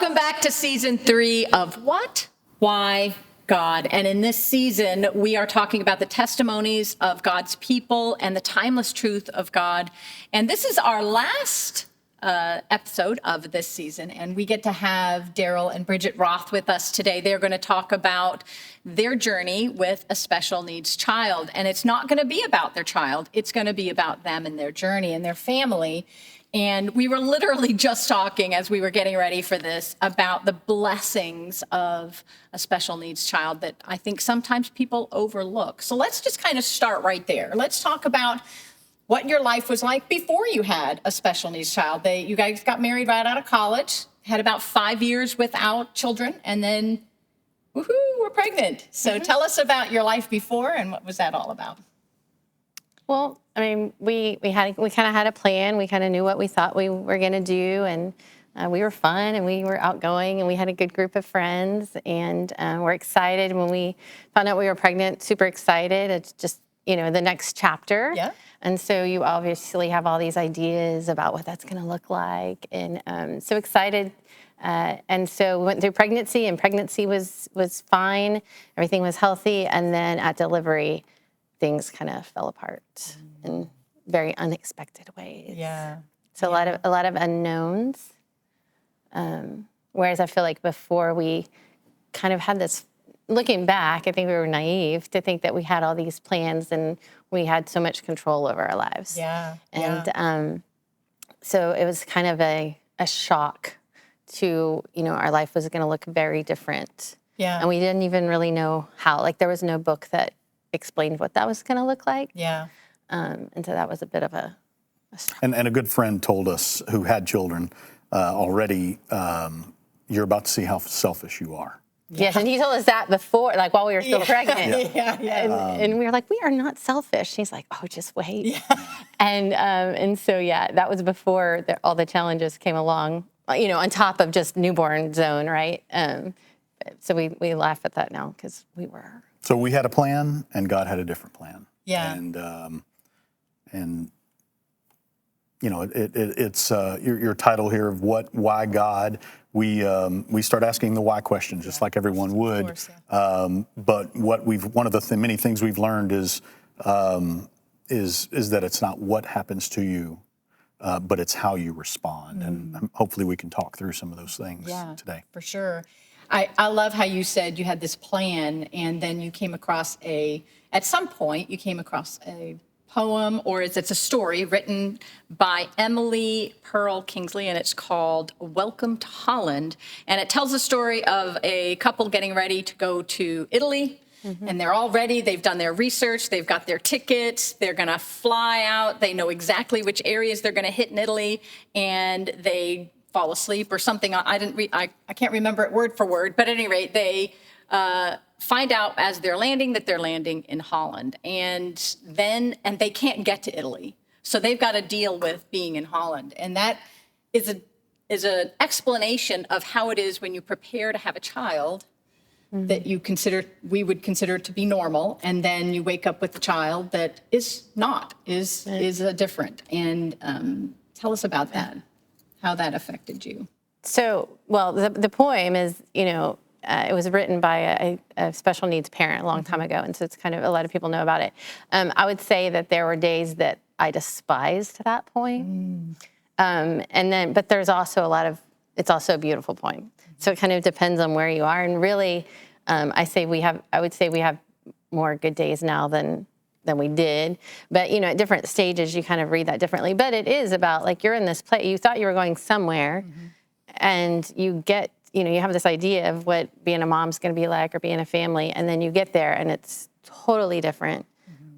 Welcome back to season 3 of What? Why? God. And in this season, we are talking about the testimonies of God's people and the timeless truth of God. And this is our last episode of this season. And we get to have Darrell and Bridget Roth with us today. They're going to talk about their journey with a special needs child. And it's not going to be about their child. It's going to be about them and their journey and their family. And we were literally just talking as we were getting ready for this about the blessings of a special needs child that I think sometimes people overlook. So let's just kind of start right there. Let's talk about what your life was like before you had a special needs child. You guys got married right out of college, had about 5 years without children, and then, woohoo, we're pregnant. So tell us about your life before and what was that all about? Well, I mean, we kind of had a plan. We kind of knew what we thought we were going to do, and we were fun, and we were outgoing, and we had a good group of friends, and we're excited when we found out we were pregnant. Super excited. It's just the next chapter. Yeah. And so you obviously have all these ideas about what that's going to look like, and so excited. And so we went through pregnancy, and pregnancy was fine. Everything was healthy, and then at delivery, things kind of fell apart in very unexpected ways. Yeah. So a lot of unknowns. Whereas I feel like before we kind of had this, looking back, I think we were naive to think that we had all these plans and we had so much control over our lives. Yeah. And so it was kind of a shock to, our life was going to look very different. Yeah. And we didn't even really know how. Like there was no book that explained what that was going to look like. Yeah. And so that was a bit of a and a good friend told us, who had children already, you're about to see how selfish you are. Yes, and he told us that before, like while we were still pregnant. Yeah. And we were like, we are not selfish. He's like, oh, just wait. Yeah. And so, that was before all the challenges came along, on top of just newborn zone, right? So we laugh at that now because we were. So we had a plan, and God had a different plan. Yeah. And it's your title here of what, why God. We start asking the why question, just like everyone would. Of course, But one of the many things we've learned is that it's not what happens to you, but it's how you respond. And hopefully we can talk through some of those things today. For sure. I love how you said you had this plan, and then you came across at some point, you came across a poem, or it's a story written by Emily Pearl Kingsley, and it's called Welcome to Holland. And it tells the story of a couple getting ready to go to Italy, and they're all ready. They've done their research. They've got their tickets. They're going to fly out. They know exactly which areas they're going to hit in Italy, and they fall asleep or something. I can't remember it word for word, but at any rate, they find out as they're landing that they're landing in Holland, and they can't get to Italy, so they've got to deal with being in Holland, and that is an explanation of how it is when you prepare to have a child that we would consider to be normal, and then you wake up with a child that is different. And tell us about that. How that affected you. So, well, the poem is, it was written by a special needs parent a long time ago, and so it's kind of, a lot of people know about it. I would say that there were days that I despised that poem, but there's also it's also a beautiful poem. So it kind of depends on where you are, and really, I would say we have more good days now than we did. But, at different stages, you kind of read that differently. But it is about, like, you're in this place, you thought you were going somewhere, and you get, you have this idea of what being a mom's going to be like or being a family, and then you get there, and it's totally different.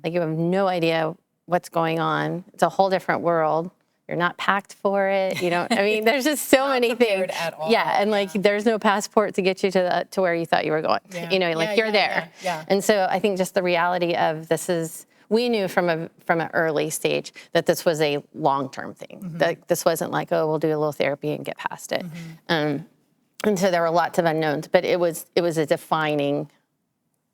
Like, you have no idea what's going on. It's a whole different world. You're not packed for it. There's just so many things. At all. Yeah, and there's no passport to get you to where you thought you were going. Yeah. You're there. Yeah. And so I think just the reality of we knew from an early stage that this was a long-term thing. That this wasn't like, oh, we'll do a little therapy and get past it. And so there were lots of unknowns, but it was a defining.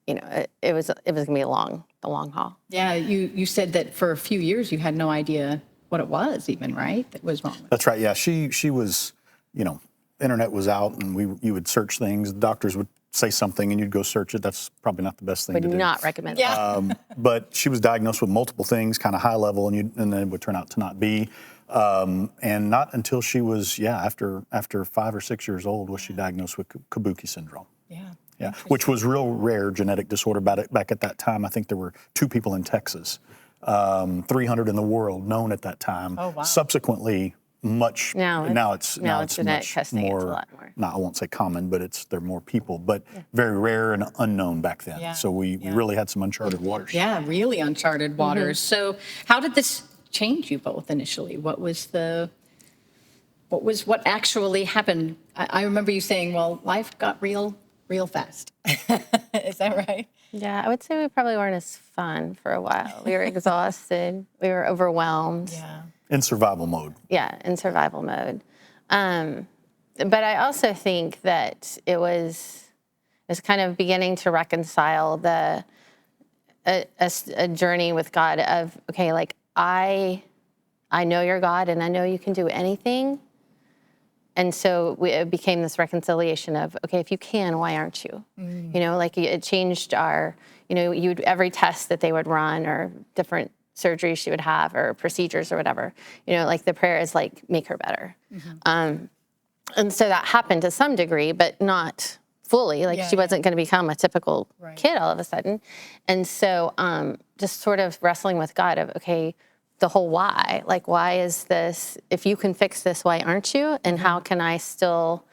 It was going to be the long haul. Yeah, you said that for a few years you had no idea what it was even, right? That was wrong. That's right. Yeah, she was, internet was out and you would search things. Doctors would say something and you'd go search it. That's probably not the best thing Would to do. not recommend Yeah. that. But she was diagnosed with multiple things, kind of high level, and then it would turn out to not be. And not until she was, after 5 or 6 years old, was she diagnosed with Kabuki syndrome. Yeah. Which was real rare genetic disorder back at that time. I think there were 2 people in Texas, 300 in the world known at that time. Oh, wow. Subsequently, now it's genetic much testing, more, it's a lot more. I won't say common, but there are more people, but very rare and unknown back then. Yeah. So we really had some uncharted waters. Yeah, really uncharted waters. So how did this change you both initially? What actually happened? I remember you saying, well, life got real fast. Is that right? Yeah, I would say we probably weren't as fun for a while. We were exhausted. We were overwhelmed. Yeah. In survival mode. Yeah, in survival mode. But I also think that it was kind of beginning to reconcile a journey with God of, okay, like I know you're God and I know you can do anything. And so it became this reconciliation of, okay, if you can, why aren't you? You know, like it changed every test that they would run or different surgeries she would have or procedures or whatever, like the prayer is like, make her better. And so that happened to some degree, but not fully. Like she wasn't going to become a typical kid all of a sudden. And so just sort of wrestling with God of, okay, the whole why, like, why is this, if you can fix this, why aren't you? And how can I still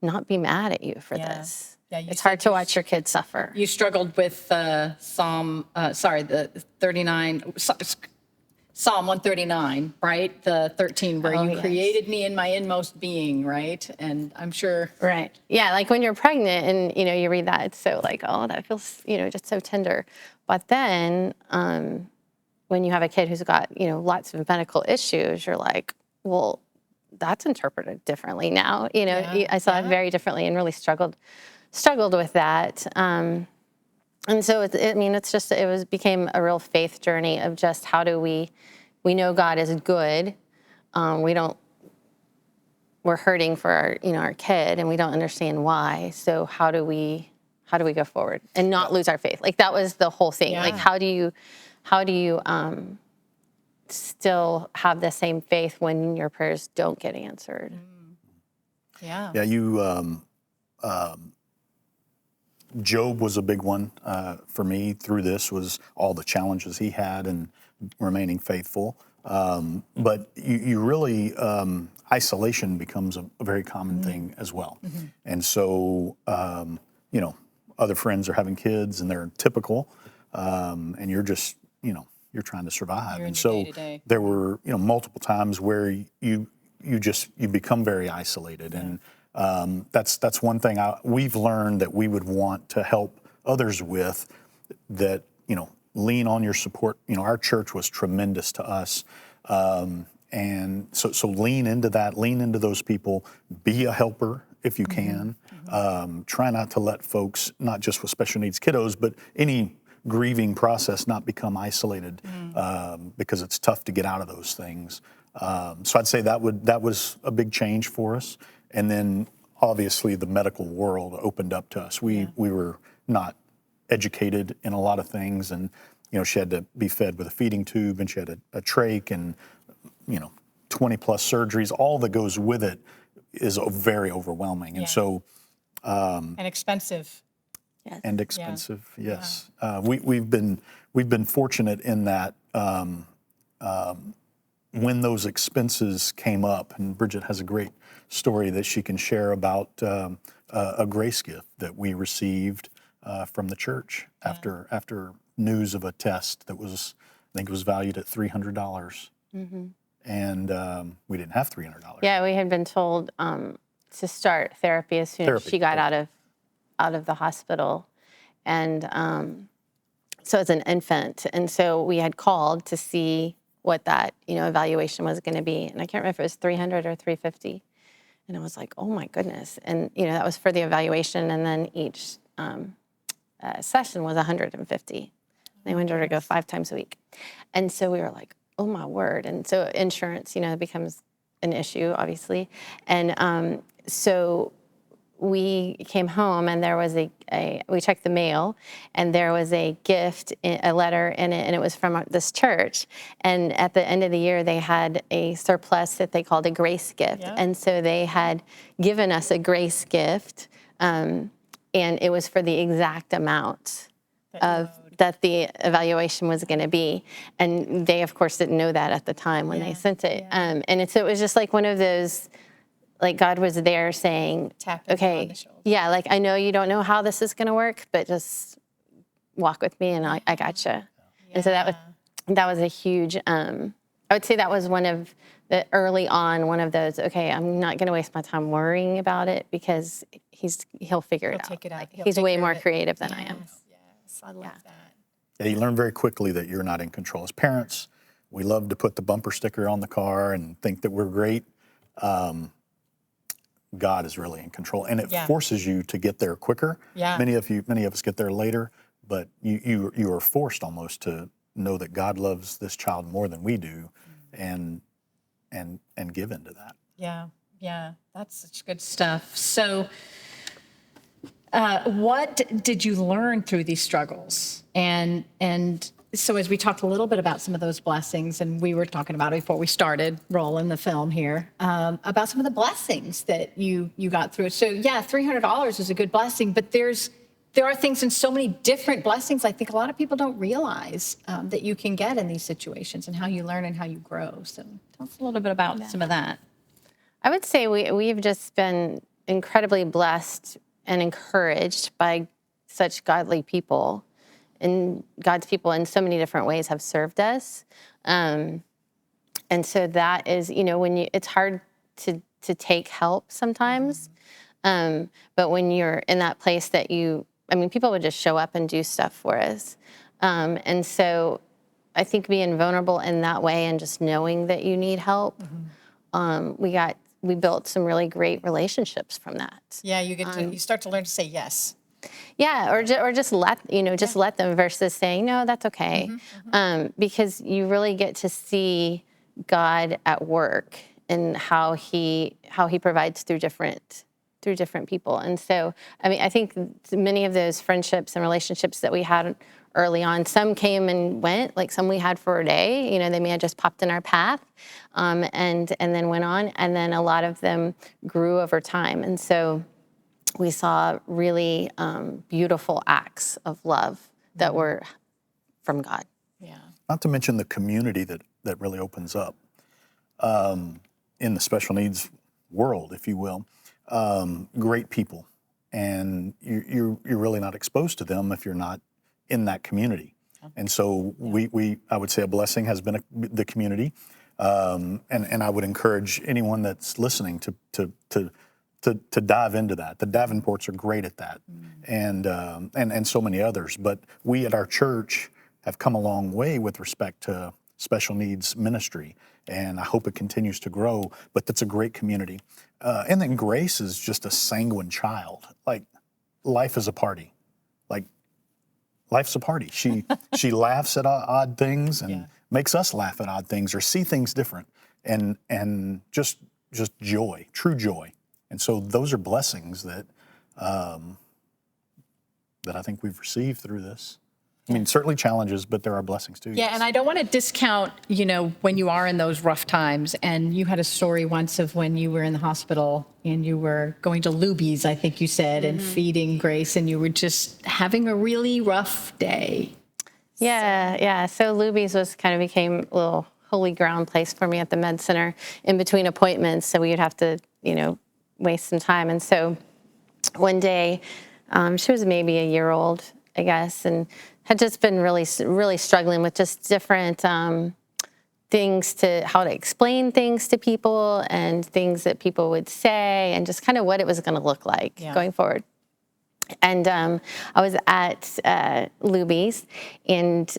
not be mad at you for this? Yeah, it's hard to watch your kids suffer. You struggled with the 139, right? The 13, where you created me in my inmost being, right? And I'm sure. Right. Yeah, like when you're pregnant and, you read that, it's so like, oh, that feels, just so tender. But then when you have a kid who's got, lots of medical issues, you're like, well, that's interpreted differently now. I saw it very differently and really struggled with that. And so it became a real faith journey of just how do we know God is good. We're hurting for our kid and we don't understand why. So how do we go forward and not lose our faith? Like that was the whole thing. Yeah. Like how do you still have the same faith when your prayers don't get answered? Yeah. Yeah, Job was a big one for me through this, was all the challenges he had and remaining faithful. But you really, isolation becomes a very common thing as well. And so, other friends are having kids and they're typical, and you're just, you're trying to survive. You're in And your so day-to-day. there were, multiple times where you become very isolated. And that's one thing we've learned that we would want to help others with, that, lean on your support. Our church was tremendous to us. And so lean into that, lean into those people, be a helper if you can. Try not to let folks, not just with special needs kiddos, but any grieving process, not become isolated because it's tough to get out of those things. So I'd say that was a big change for us. And then obviously the medical world opened up to us. We were not educated in a lot of things, and she had to be fed with a feeding tube, and she had a trach, and 20 plus surgeries. All that goes with it is very overwhelming, and so and expensive. Yes. and expensive. Yes, we've been fortunate in that. When those expenses came up, and Bridget has a great story that she can share about a grace gift that we received from the church after news of a test that was, I think it was valued at $300, and we didn't have $300. Yeah, we had been told to start therapy as soon as she got out of the hospital, and so as an infant, and so we had called to see what that evaluation was going to be, and I can't remember if it was $300 or $350, and I was like, oh my goodness, and that was for the evaluation, and then each session was $150. They wanted her to go 5 times a week, and so we were like, oh my word, and so insurance becomes an issue, obviously, and so we came home, and there was we checked the mail, and there was a gift, a letter in it, and it was from this church. And at the end of the year, they had a surplus that they called a grace gift. Yeah. And so they had given us a grace gift, and it was for the exact amount that the evaluation was going to be. And they, of course, didn't know that at the time when they sent it. And so it was just like one of those, like God was there saying, Tapping you on okay, the shoulder. yeah, like I know you don't know how this is going to work, but just walk with me, and I gotcha. And so that was a huge, I would say that was one of the early on, one of those, okay, I'm not going to waste my time worrying about it, because he'll figure it out. Take it out. Like, He'll he's take way care more of it. creative than I am. Yes, I love that. Yeah, you learn very quickly that you're not in control. As parents, we love to put the bumper sticker on the car and think that we're great. God is really in control, and it forces you to get there quicker. Yeah. Many of us get there later, but you are forced almost to know that God loves this child more than we do, and give into that. Yeah, that's such good stuff. So, what did you learn through these struggles? And so, as we talked a little bit about some of those blessings, and we were talking about it before we started rolling the film here, about some of the blessings that you got through it. So, yeah, $300 is a good blessing, but there are things in so many different blessings. I think a lot of people don't realize that you can get in these situations, and how you learn and how you grow. So, tell us a little bit about some of that. I would say we've just been incredibly blessed and encouraged by such godly people. And God's people in so many different ways have served us. And so that is, it's hard to take help sometimes. But when you're in that place that people would just show up and do stuff for us. And so I think being vulnerable in that way, and just knowing that you need help, we built some really great relationships from that. Yeah, you start to learn to say yes. Yeah, or just let them, versus saying no, that's okay, because you really get to see God at work, and how he provides through different people. And so, I think many of those friendships and relationships that we had early on, some came and went, like some we had for a day, they may have just popped in our path, and then went on, and then a lot of them grew over time. And so we saw really beautiful acts of love that were from God. Yeah. Not to mention the community that really opens up in the special needs world, if you will. Great people, and you're really not exposed to them if you're not in that community. And so I would say a blessing has been the community, and I would encourage anyone that's listening to dive into that. The Davenports are great at that, and so many others. But we at our church have come a long way with respect to special needs ministry, and I hope it continues to grow. But that's a great community. And then Grace is just a sanguine child. Like, life is a party. Like, life's a party. She laughs at odd things, and makes us laugh at odd things, or see things different, and just joy, true joy. And so those are blessings that I think we've received through this. I mean, certainly challenges, but there are blessings too. Yeah, yes. and I don't want to discount, when you are in those rough times. And you had a story once of when you were in the hospital and you were going to Luby's, I think you said, and feeding Grace, and you were just having a really rough day. Yeah. So Luby's became a little holy ground place for me at the med center in between appointments. So we would have to, waste some time. And so one day, she was maybe a year old, I guess, and had just been really, really struggling with just different things, how to explain things to people, and things that people would say, and just kind of what it was going to look like going forward. And I was at Luby's, and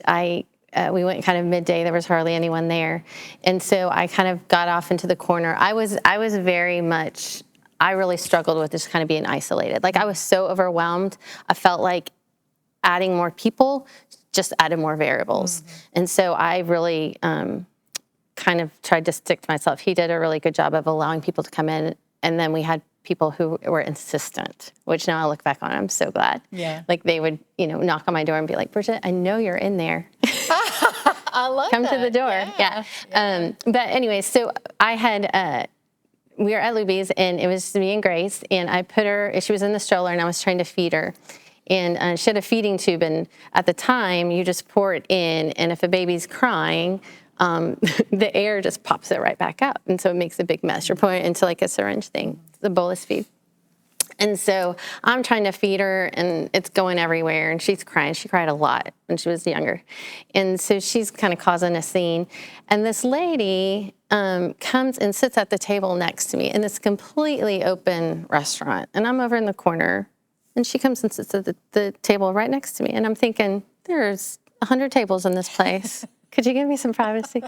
we went kind of midday. There was hardly anyone there, and so I kind of got off into the corner. I was very much. I really struggled with just kind of being isolated. Like, I was so overwhelmed. I felt like adding more people just added more variables. And so I really kind of tried to stick to myself. He did a really good job of allowing people to come in, and then we had people who were insistent, which now I look back on, I'm so glad. Yeah. Like they would, knock on my door and be like, Bridget, I know you're in there. I love Come that. to the door. Yeah. But anyway, so I had, we were at Luby's and it was me and Grace, and I put her, she was in the stroller and I was trying to feed her. And she had a feeding tube, and at the time you just pour it in, and if a baby's crying, the air just pops it right back up. And so it makes a big mess. You're pouring it into like a syringe thing, the bolus feed. And so I'm trying to feed her and it's going everywhere and she's crying. She cried a lot when she was younger. And so she's kind of causing a scene. And this lady comes and sits at the table next to me in this completely open restaurant. And I'm over in the corner and she comes and sits at the table right next to me. And I'm thinking, there's 100 tables in this place. Could you give me some privacy?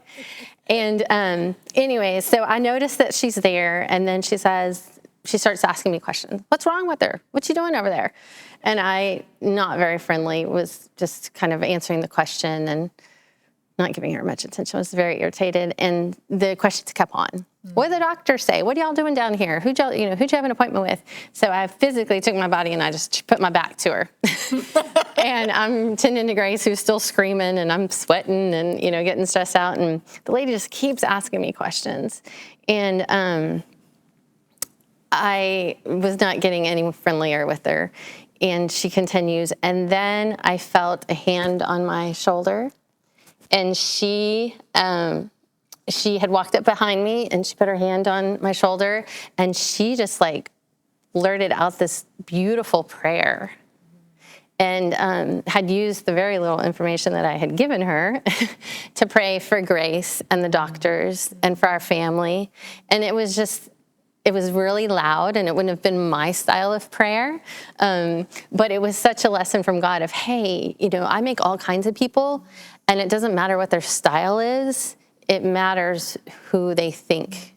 And anyway, so I noticed that she's there, and then she starts asking me questions. What's wrong with her? What's she doing over there? And I, not very friendly, was just kind of answering the question and not giving her much attention. I was very irritated, and the questions kept on. What did the doctor say? What are y'all doing down here? Who'd you have an appointment with? So I physically took my body and I just put my back to her. And I'm tending to Grace, who's still screaming, and I'm sweating and, getting stressed out. And the lady just keeps asking me questions. And I was not getting any friendlier with her. And she continues. And then I felt a hand on my shoulder. And she had walked up behind me and she put her hand on my shoulder and she just blurted out this beautiful prayer and had used the very little information that I had given her to pray for Grace and the doctors and for our family. And it was really loud, and it wouldn't have been my style of prayer. But it was such a lesson from God of, hey, I make all kinds of people, and it doesn't matter what their style is. It matters who they think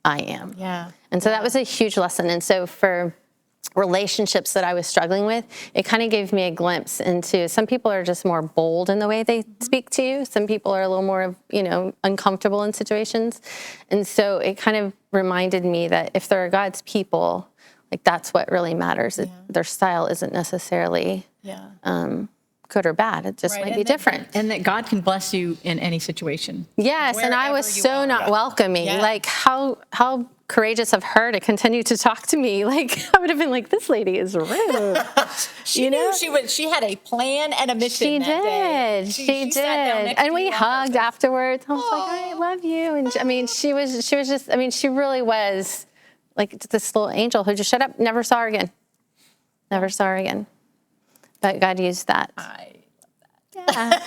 I am. Yeah. And so that was a huge lesson. And so for relationships that I was struggling with, it kind of gave me a glimpse into, some people are just more bold in the way they speak to you. Some people are a little more, uncomfortable in situations. And so it kind of reminded me that if they're God's people, that's what really matters. Yeah. Their style isn't necessarily good or bad. It just might be different. And that God can bless you in any situation. Yes, and I was Wherever you so are. not welcoming. Yeah. How courageous of her to continue to talk to me. I would have been like, this lady is rude. She knew she had a plan and a mission. She that day. did. She sat down did. next to And we you on hugged purpose. afterwards. I was like, I love you. And she was just, she really was like this little angel who just shut up, never saw her again. Never saw her again. But God used that. I Yeah.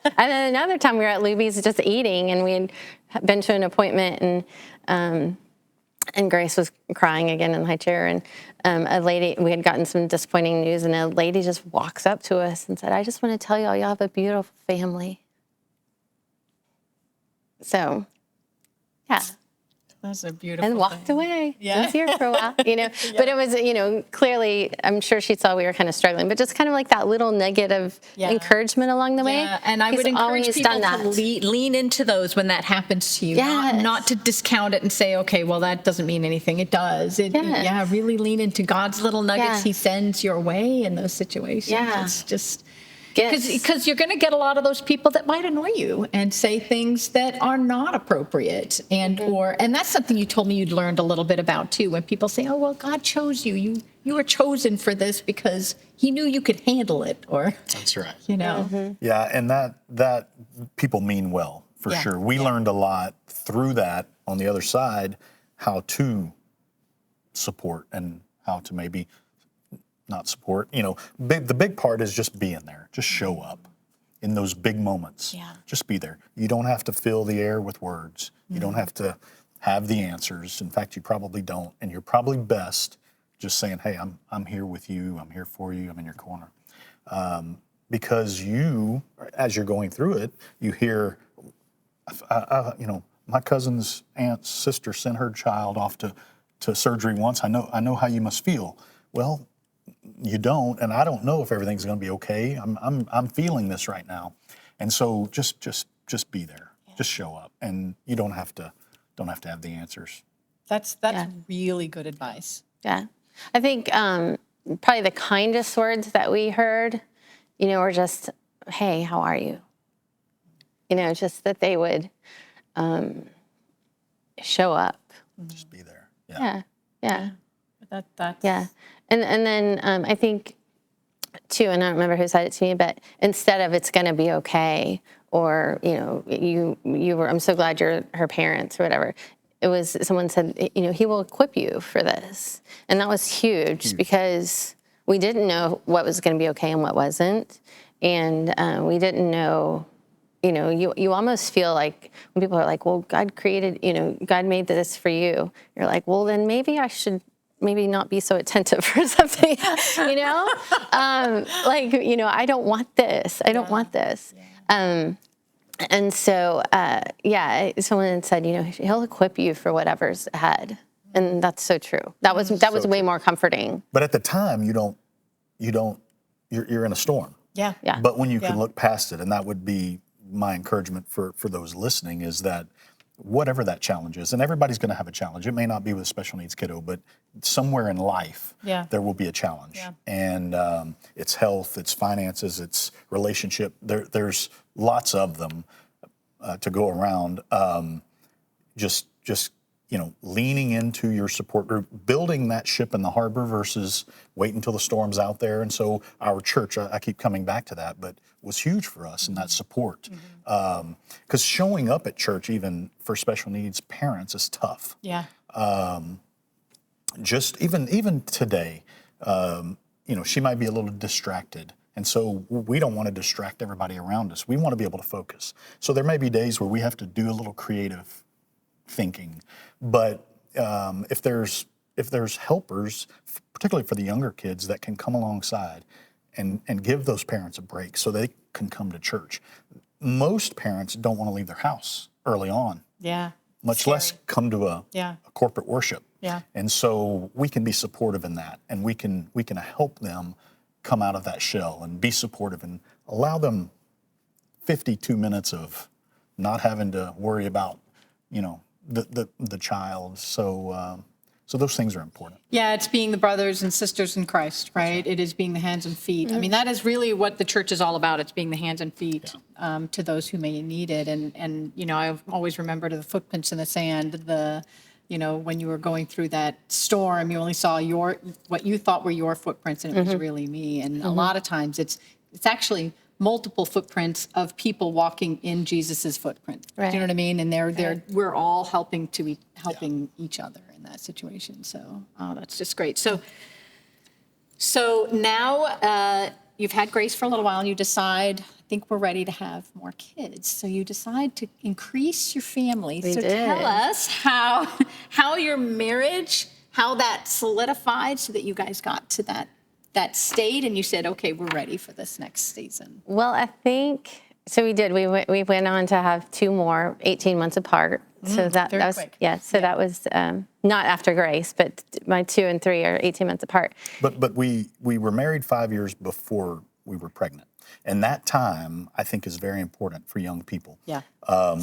And then another time we were at Luby's just eating, and we had been to an appointment, and Grace was crying again in the high chair, and a lady, we had gotten some disappointing news, and a lady just walks up to us and said, I just want to tell y'all have a beautiful family. So, yeah. That's a beautiful And walked thing. away. Yeah. I was here for a while, But it was, clearly, I'm sure she saw we were kind of struggling, but just kind of like that little nugget of encouragement along the way. Yeah, and I He's would encourage always people done that. to lean into those when that happens to you. Yes. Not to discount it and say, okay, well, that doesn't mean anything. It does. Yes. Really lean into God's little nuggets Yeah. He sends your way in those situations. Yeah. It's just... Gifts. Because you're going to get a lot of those people that might annoy you and say things that are not appropriate, and that's something you told me you'd learned a little bit about too. When people say, "Oh well, God chose you. You were chosen for this because He knew you could handle it," or That's right. Yeah, and that people mean well, for sure. We learned a lot through that on the other side, how to support and how to maybe not support. The big part is just being there. Just show up in those big moments. Yeah. Just be there. You don't have to fill the air with words. You don't have to have the answers. In fact, you probably don't. And you're probably best just saying, hey, I'm here with you. I'm here for you. I'm in your corner. Because you, as you're going through it, you hear, my cousin's aunt's sister sent her child off to surgery once. I know how you must feel. Well, you don't, and I don't know if everything's going to be okay. I'm feeling this right now, and so just be there. Just show up, and you don't have to have the answers. that's really good advice. Yeah. I think probably the kindest words that we heard, were just, hey, how are you? Just that they would show up. Just be there. Yeah. Yeah. That's Yeah. And then I think, too, and I don't remember who said it to me, but instead of it's going to be okay, or, you were, I'm so glad you're her parents or whatever, it was someone said, he will equip you for this. And that was huge because we didn't know what was going to be okay and what wasn't. And we didn't know, you almost feel like when people are like, well, God created, God made this for you. You're like, well, then maybe I should not be so attentive or something, I don't want this. I don't want this. Yeah. And so, someone had said, he'll equip you for whatever's ahead. And that's so true. That was way more comforting. But at the time, you're in a storm. Yeah. Yeah. But when you can look past it, and that would be my encouragement for those listening, is that whatever that challenge is, and everybody's going to have a challenge. It may not be with a special needs kiddo, but somewhere in life, there will be a challenge. Yeah. And it's health, it's finances, it's relationship. There's lots of them to go around. Just leaning into your support group, building that ship in the harbor versus waiting until the storm's out there. And so our church, I keep coming back to that, but was huge for us in that support. Because showing up at church, even for special needs parents, is tough. Yeah. Just even today, she might be a little distracted. And so we don't want to distract everybody around us. We want to be able to focus. So there may be days where we have to do a little creative thinking, but if there's helpers, particularly for the younger kids, that can come alongside and give those parents a break so they can come to church. Most parents don't want to leave their house early on. Yeah. Much less come to a corporate worship. Yeah. And so we can be supportive in that, and we can help them come out of that shell and be supportive and allow them 52 minutes of not having to worry about, the child. So those things are important. Yeah, it's being the brothers and sisters in Christ, right? It is being the hands and feet. I mean, that is really what the church is all about. It's being the hands and feet to those who may need it. And I've always remembered the footprints in the sand, when you were going through that storm, you only saw what you thought were your footprints, and it was really me. And a lot of times it's actually multiple footprints of people walking in Jesus's footprint. Right. Do you know what I mean? And we're all helping each other in that situation. So that's just great. So now you've had Grace for a little while, and you decide, I think we're ready to have more kids. So you decide to increase your family. We did. Tell us how your marriage, how that solidified so that you guys got to that state, and you said, okay, we're ready for this next season. Well, I think, so we did. We went on to have 2 more, 18 months apart. So that was quick. Yeah. So that was not after Grace, but my 2 and 3 are 18 months apart. But we were married 5 years before we were pregnant, and that time I think is very important for young people. Yeah.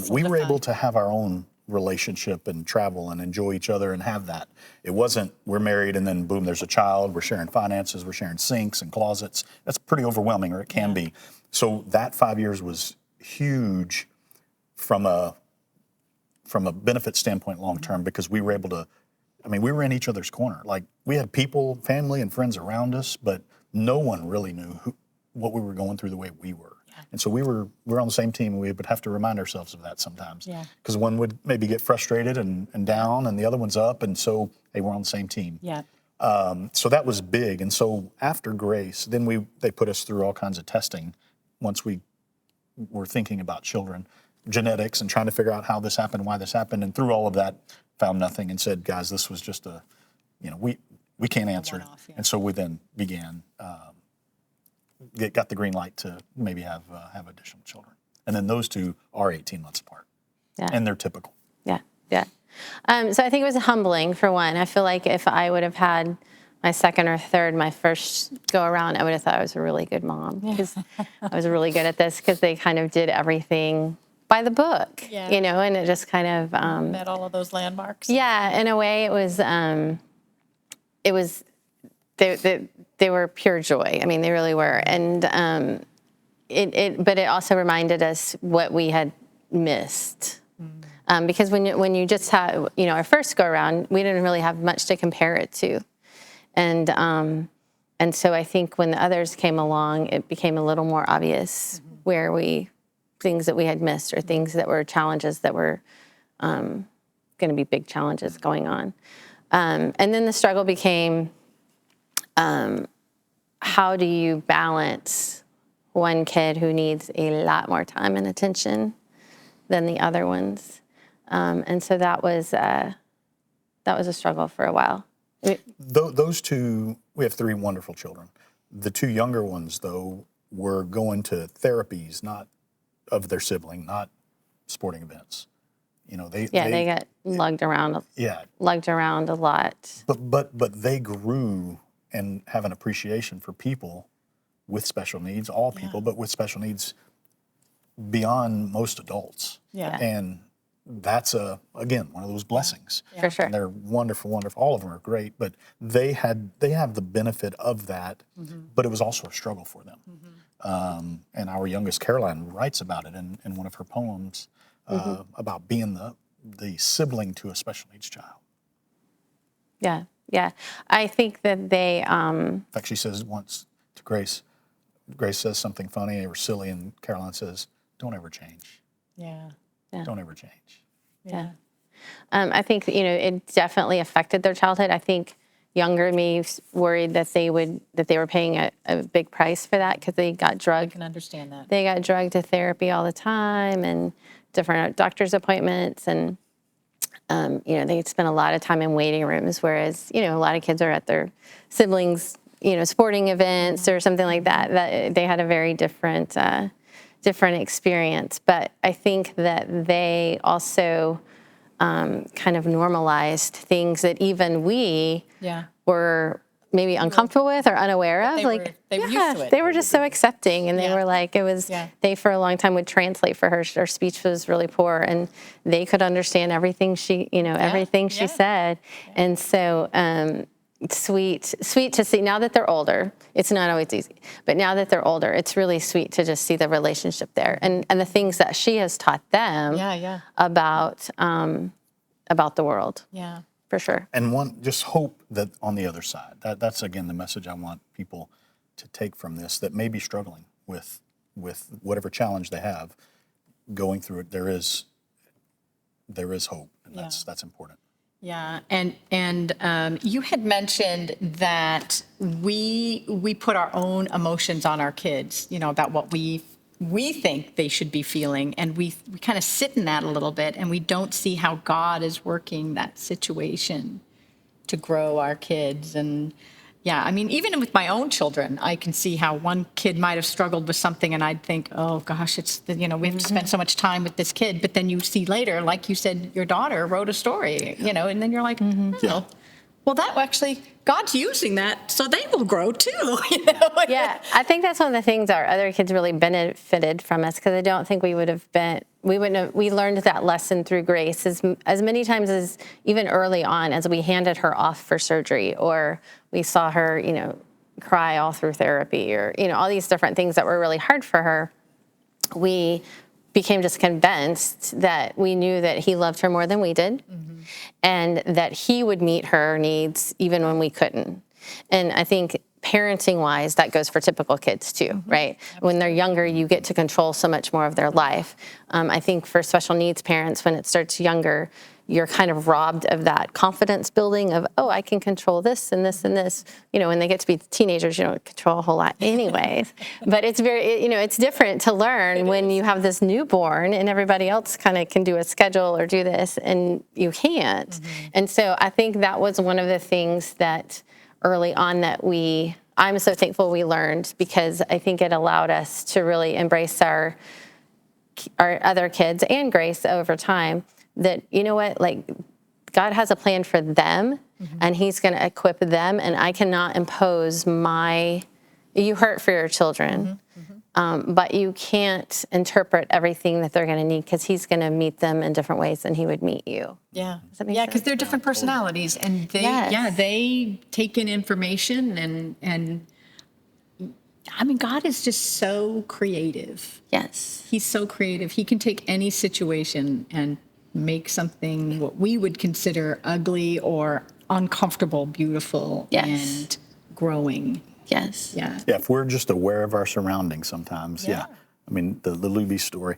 We were able to have our own relationship and travel and enjoy each other and have that. It wasn't we're married and then boom, there's a child, we're sharing finances, we're sharing sinks and closets. That's pretty overwhelming, or it can be. So that 5 years was huge from a benefit standpoint long term, because we were able to, we were in each other's corner. Like, we had people, family and friends around us, but no one really knew what we were going through the way we were. And so we were on the same team, and we would have to remind ourselves of that sometimes. Because one would maybe get frustrated and down, and the other one's up, and so, hey, we're on the same team. Yeah. So that was big. And so after Grace, then they put us through all kinds of testing once we were thinking about children, genetics, and trying to figure out how this happened, why this happened. And through all of that, found nothing, and said, guys, this was just we can't answer it. And so we then began, got the green light to maybe have additional children. And then those 2 are 18 months apart. Yeah. And they're typical. Yeah. So I think it was humbling, for one. I feel like if I would have had my second or third, my first go around, I would have thought I was a really good mom, because I was really good at this, because they kind of did everything by the book, and it just kind of... met all of those landmarks. Yeah, in a way it was... it was, they were pure joy. I mean, they really were. And but it also reminded us what we had missed. Because when you just had, our first go around, we didn't really have much to compare it to. And so I think when the others came along, it became a little more obvious things that we had missed, or things that were challenges that were going to be big challenges going on. And then the struggle became, how do you balance one kid who needs a lot more time and attention than the other ones? And so that was a struggle for a while. Those two, we have 3 wonderful children. The 2 younger ones, though, were going to therapies, not of their sibling, not sporting events. They got lugged around. Lugged around a lot. But they grew and have an appreciation for people with special needs, all people, but with special needs beyond most adults. Yeah. And that's again one of those blessings. For sure. And they're wonderful, wonderful. All of them are great, but they have the benefit of that. But it was also a struggle for them. And our youngest Caroline writes about it in one of her poems about being the sibling to a special needs child. Yeah. I think that they. In fact, she says once to Grace. Grace says something funny or silly, and Caroline says, "Don't ever change." Yeah. Don't ever change. Yeah. I think, it definitely affected their childhood. I think younger me worried that they were paying a big price for that, because they got drugged. I can understand that. They got drugged to therapy all the time, and different doctor's appointments, and they'd spend a lot of time in waiting rooms, whereas, a lot of kids are at their siblings, sporting events or something like that they had a very different experience. But I think that they also kind of normalized things that even we were maybe uncomfortable with or unaware of. They were used to it. They were just so accepting, and they were like, they for a long time would translate for her. Her speech was really poor, and they could understand everything she said. And so sweet to see. Now that they're older, it's not always easy, but now that they're older, it's really sweet to just see the relationship there, and the things that she has taught them about the world. Yeah. For sure. And just hope that on the other side, that's again the message I want people to take from this, that may be struggling with whatever challenge they have, going through it. There is hope, and that's important. Yeah, and you had mentioned that we put our own emotions on our kids, about what we think they should be feeling, and we kind of sit in that a little bit, and we don't see how God is working that situation to grow our kids. And even with my own children, I can see how one kid might have struggled with something, and I'd think, oh gosh, we have to spend so much time with this kid. But then you see later, like you said, your daughter wrote a story, and then you're like, well, that actually, God's using that, so they will grow too. Yeah, I think that's one of the things our other kids really benefited from us, because I don't think we learned that lesson through Grace as many times as even early on, as we handed her off for surgery, or we saw her, cry all through therapy, or, all these different things that were really hard for her. We became just convinced that we knew that he loved her more than we did, and that he would meet her needs even when we couldn't. And I think parenting-wise, that goes for typical kids too, right? When they're younger, you get to control so much more of their life. I think for special needs parents, when it starts younger, you're kind of robbed of that confidence building of, oh, I can control this and this and this. When they get to be teenagers, you don't control a whole lot anyways. But it's it's different to learn when you have this newborn and everybody else kind of can do a schedule or do this and you can't. And so I think that was one of the things that early on that I'm so thankful we learned, because I think it allowed us to really embrace our other kids and Grace over time, that, God has a plan for them, and he's going to equip them, and I cannot impose you hurt for your children. But you can't interpret everything that they're going to need because he's going to meet them in different ways than he would meet you. Yeah. Does that make Yeah, because sense? they're different personalities, and they take in information, and I mean, God is just so creative. Yes. He's so creative. He can take any situation and make something what we would consider ugly or uncomfortable beautiful and growing. Yes. Yeah. Yeah, if we're just aware of our surroundings sometimes, yeah. I mean, the Lowry story.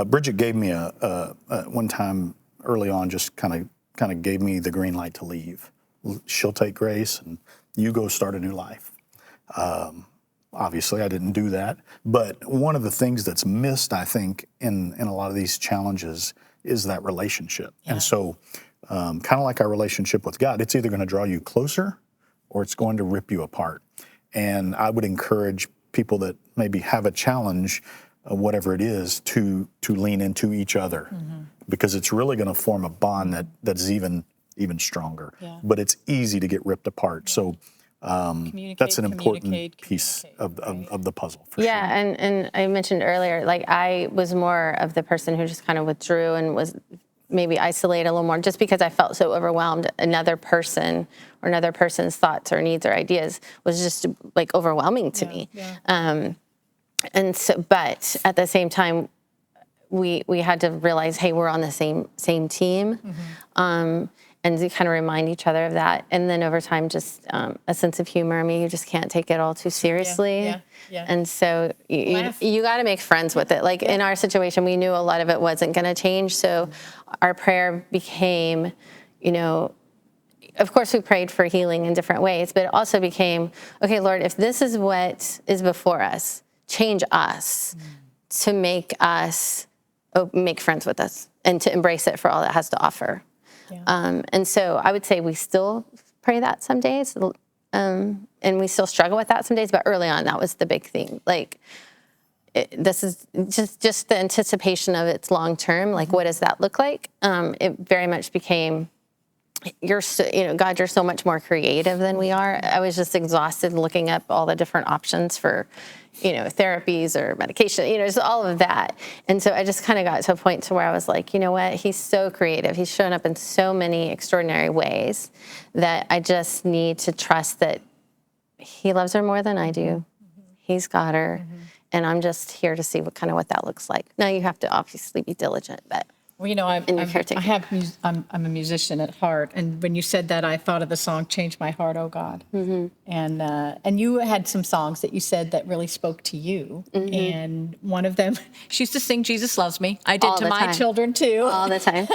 Bridget gave me one time early on, just kind of gave me the green light to leave. She'll take Grace, and you go start a new life. Obviously, I didn't do that. But one of the things that's missed, I think, in a lot of these challenges is that relationship. Yeah. And so, kind of like our relationship with God, it's either going to draw you closer or it's going to rip you apart. And I would encourage people that maybe have a challenge, whatever it is, to lean into each other, because it's really going to form a bond that's even stronger. Yeah. But it's easy to get ripped apart. So that's an important piece of the puzzle. For sure. And I mentioned earlier, like I was more of the person who just kind of withdrew and was maybe isolated a little more, just because I felt so overwhelmed. Another person or another person's thoughts or needs or ideas was just like overwhelming to me. Yeah. And so, but at the same time, we had to realize, hey, we're on the same team, and to kind of remind each other of that. And then over time, just a sense of humor. I mean, you just can't take it all too seriously. Yeah. And so you got to make friends with it. Like in our situation, we knew a lot of it wasn't going to change. So our prayer became, of course we prayed for healing in different ways, but it also became, okay, Lord, if this is what is before us, change us to make us make friends with us and to embrace it for all it has to offer. Yeah. And so I would say we still pray that some days, and we still struggle with that some days, but early on, that was the big thing. Like, this is just the anticipation of its long term. Like, what does that look like? It very much became, God, you're so much more creative than we are. I was just exhausted looking up all the different options for, therapies or medication, just all of that. And so I just kind of got to a point to where I was like, you know what? He's so creative. He's shown up in so many extraordinary ways that I just need to trust that he loves her more than I do. He's got her. And I'm just here to see what that looks like. Now you have to obviously be diligent, but. Well, I'm a musician at heart, and when you said that, I thought of the song "Change My Heart, Oh God," and you had some songs that you said that really spoke to you, and one of them, she used to sing "Jesus Loves Me." I did to my children too, all the time.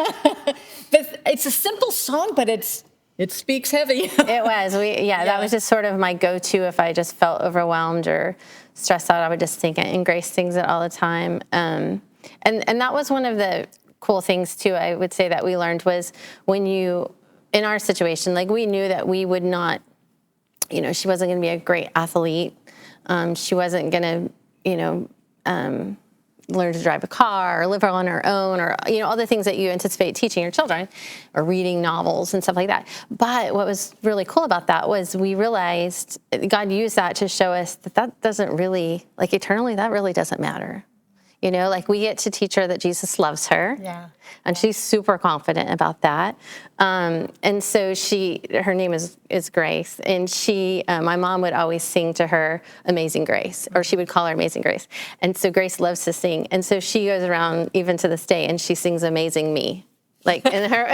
But it's a simple song, but it speaks heavy. It was. That was just sort of my go-to if I just felt overwhelmed or stressed out. I would just sing it, and Grace sings it all the time, and that was one of the cool things too, I would say, that we learned was in our situation, like we knew that we would not, she wasn't going to be a great athlete. She wasn't going to, learn to drive a car or live on her own or, all the things that you anticipate teaching your children or reading novels and stuff like that. But what was really cool about that was we realized God used that to show us that doesn't really, like eternally, that really doesn't matter. Like we get to teach her that Jesus loves her. Yeah. And she's super confident about that. And so her name is Grace. And my mom would always sing to her Amazing Grace, or she would call her Amazing Grace. And so Grace loves to sing. And so she goes around even to this day and she sings Amazing Me. Like in her,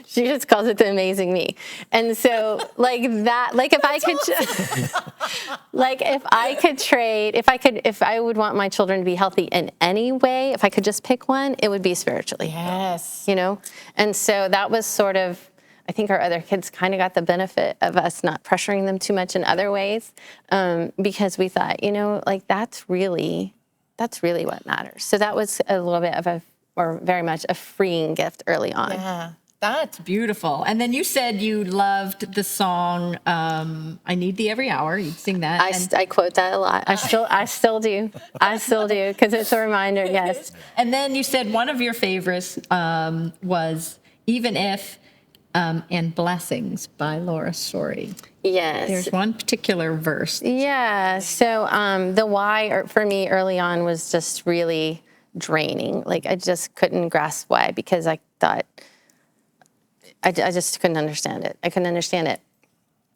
she just calls it the Amazing Me. And so like that, like if I could, like if I would want my children to be healthy in any way, if I could just pick one, it would be spiritually. Yes. And so that was sort of, I think our other kids kind of got the benefit of us not pressuring them too much in other ways, because we thought, like that's really what matters. So that was a little bit of very much a freeing gift early on. Yeah. That's beautiful. And then you said you loved the song "I Need Thee Every Hour." You'd sing that. I quote that a lot. I still do, because it's a reminder. Yes. And then you said one of your favorites was "Even If and Blessings by Laura Story. Yes. There's one particular verse. Yeah. So the why for me early on was just really draining. Like I just couldn't grasp why, because I thought I just couldn't understand it. I couldn't understand it.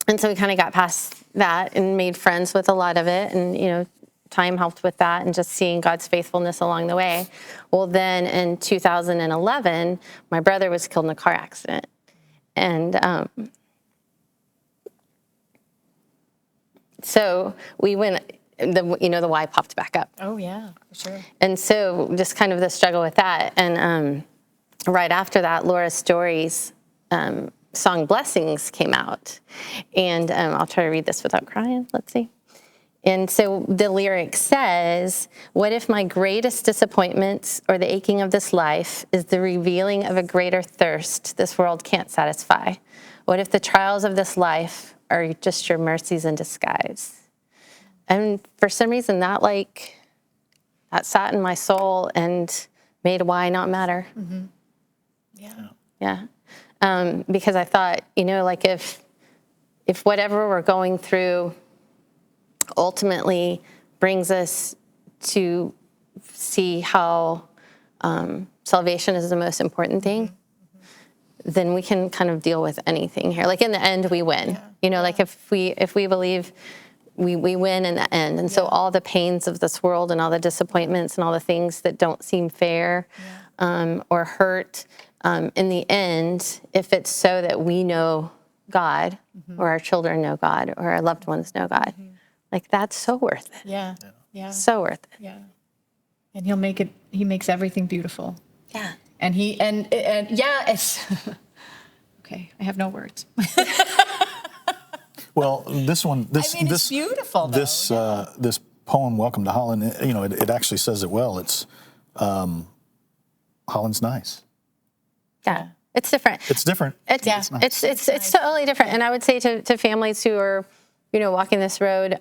And so we kind of got past that and made friends with a lot of it. And, time helped with that and just seeing God's faithfulness along the way. Well, then in 2011, my brother was killed in a car accident. And so we went, the why popped back up. Oh, yeah, for sure. And so just kind of the struggle with that. And right after that, Laura Story's song Blessings came out. And I'll try to read this without crying. Let's see. And so the lyric says, what if my greatest disappointments or the aching of this life is the revealing of a greater thirst this world can't satisfy? What if the trials of this life are just your mercies in disguise? And for some reason that sat in my soul and made why not matter. Mm-hmm. Yeah. Yeah. Because I thought, if whatever we're going through ultimately brings us to see how salvation is the most important thing, then we can kind of deal with anything here. Like in the end, we win. Like if we believe we win in the end. And so all the pains of this world and all the disappointments and all the things that don't seem fair or hurt, in the end, if it's so that we know God or our children know God or our loved ones know God, like that's so worth it. Yeah. So worth it. Yeah. And he makes everything beautiful. Yeah. And it's, okay, I have no words. Well, it's beautiful, though. This poem, Welcome to Holland, it actually says it well. It's, Holland's nice. Yeah. It's different. It's different. It's nice. it's totally different. And I would say to families who are, walking this road,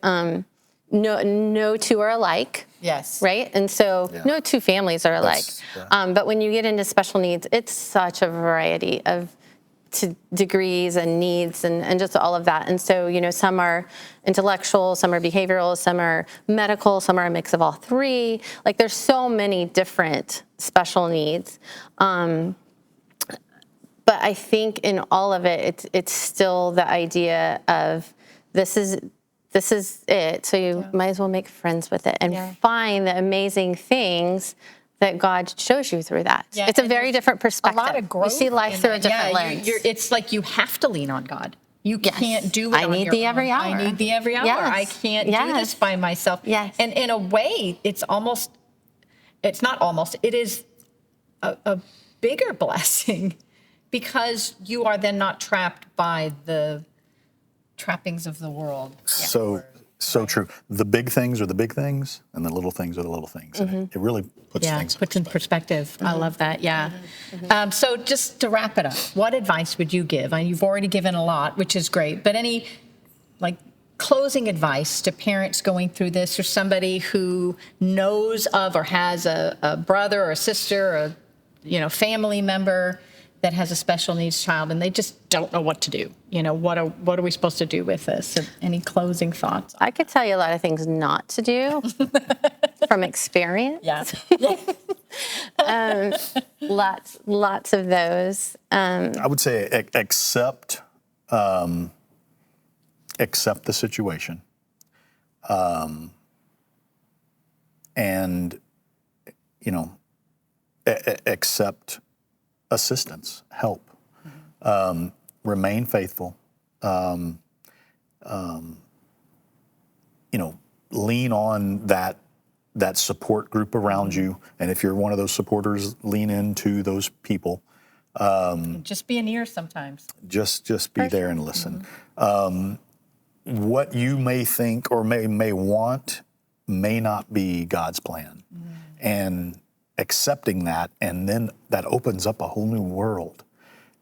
no two are alike. Yes. Right? And so no two families are alike. But when you get into special needs, it's such a variety of degrees and needs and just all of that. And so, some are intellectual, some are behavioral, some are medical, some are a mix of all three. Like there's so many different special needs. But I think in all of it, it's still the idea of this is it. So you might as well make friends with it and find the amazing things that God shows you through that. Yeah, it's a very different perspective. A lot of growth. You see life through a different lens. It's like you have to lean on God. You can't do it I need the every hour. I need the every hour. Yes. I can't do this by myself. Yes. And in a way, it is a bigger blessing because you are then not trapped by the trappings of the world. So true. The big things are the big things, and the little things are the little things. And it really puts things in perspective. I love that. Yeah. So just to wrap it up, what advice would you give? You've already given a lot, which is great. But any closing advice to parents going through this, or somebody who knows of or has a brother or a sister or family member that has a special needs child, and they just don't know what to do. What are we supposed to do with this? Any closing thoughts? I could tell you a lot of things not to do from experience. Yeah. Lots of those. I would say accept the situation, and accept assistance, help, remain faithful, lean on that support group around you. And if you're one of those supporters, lean into those people. Just be an ear sometimes. Just be there and listen. What you may think or may want may not be God's plan. And accepting that, and then that opens up a whole new world,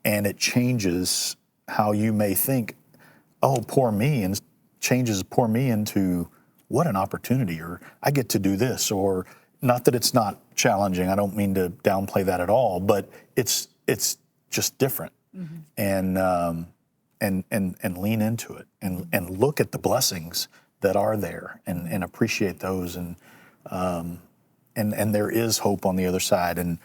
and it changes how you may think, oh, poor me, and changes poor me into what an opportunity, or I get to do this, or not that it's not challenging. I don't mean to downplay that at all, but it's just different. and lean into it and look at the blessings that are there and appreciate those and there is hope on the other side and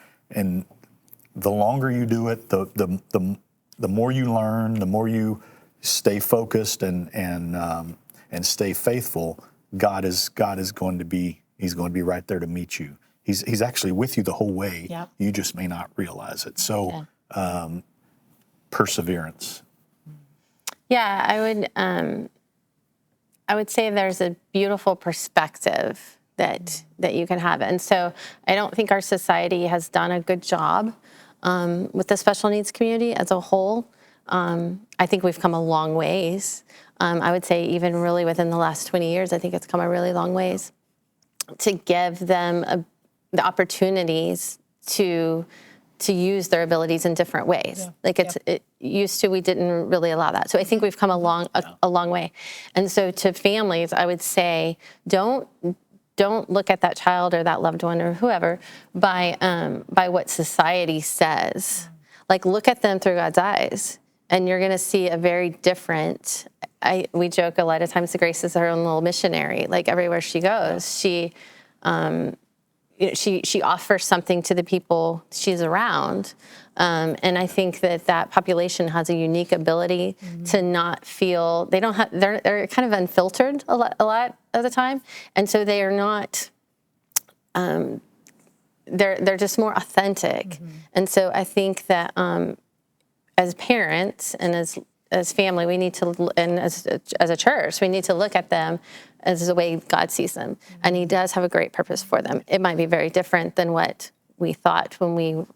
the longer you do it, the more you learn, the more you stay focused and stay faithful. God is going to be right there to meet you. He's actually with you the whole way. Yep. You just may not realize it. So perseverance. Yeah, I would say there's a beautiful perspective that you can have. And so I don't think our society has done a good job with the special needs community as a whole. I think we've come a long ways. I would say even really within the last 20 years, I think it's come a really long ways to give them the opportunities to use their abilities in different ways. Yeah. Like it used to, we didn't really allow that. So I think we've come a long way. And so to families, I would say, don't look at that child or that loved one or whoever by what society says. Like look at them through God's eyes, and you're going to see a very different. We joke a lot of times. Grace is her own little missionary. Like everywhere she goes, she offers something to the people she's around, and I think that population has a unique ability to not feel they're kind of unfiltered a lot of the time, and so they are not. They're just more authentic, and so I think that as parents and as family, we need to, and as a church, we need to look at them as the way God sees them. And He does have a great purpose for them. It might be very different than what we thought when we,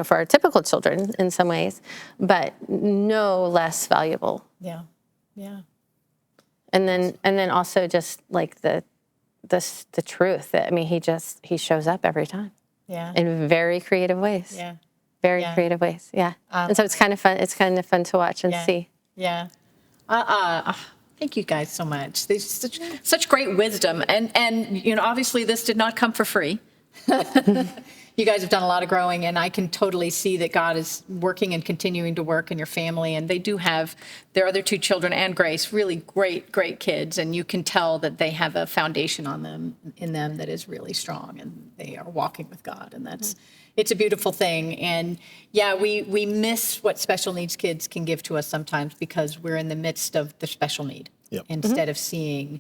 for our typical children in some ways, but no less valuable. Yeah. Yeah. And then also just like the truth that, He shows up every time. Yeah. In very creative ways. Yeah. Very creative ways, yeah. And so it's kind of fun. It's kind of fun to watch and see. Yeah. Thank you guys so much. There's such great wisdom, and obviously this did not come for free. You guys have done a lot of growing, and I can totally see that God is working and continuing to work in your family. And they do have their other two children and Grace, really great kids, and you can tell that they have a foundation in them that is really strong, and they are walking with God, and it's a beautiful thing. And yeah, we miss what special needs kids can give to us sometimes because we're in the midst of the special need instead of seeing.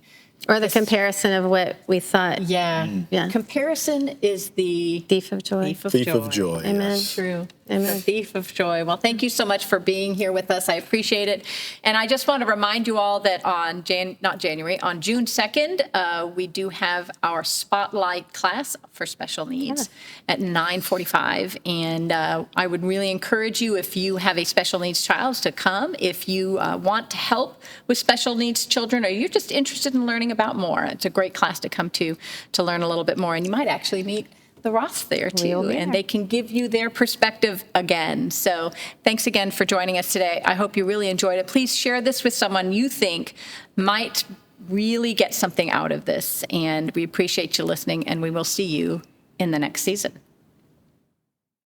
Or the comparison of what we thought. Yeah. Yeah. Comparison is the Thief of joy. Thief of joy. Amen. Yes. True. Amen. The thief of joy. Well, thank you so much for being here with us. I appreciate it. And I just want to remind you all that on June 2nd, we do have our spotlight class for special needs at 9:45. And I would really encourage you, if you have a special needs child, to come. If you want to help with special needs children, or you're just interested in learning about more, it's a great class to come to learn a little bit more. And you might actually meet the Roths there too, and they can give you their perspective again. So thanks again for joining us today. I hope you really enjoyed it. Please share this with someone you think might really get something out of this. And we appreciate you listening, and we will see you in the next season.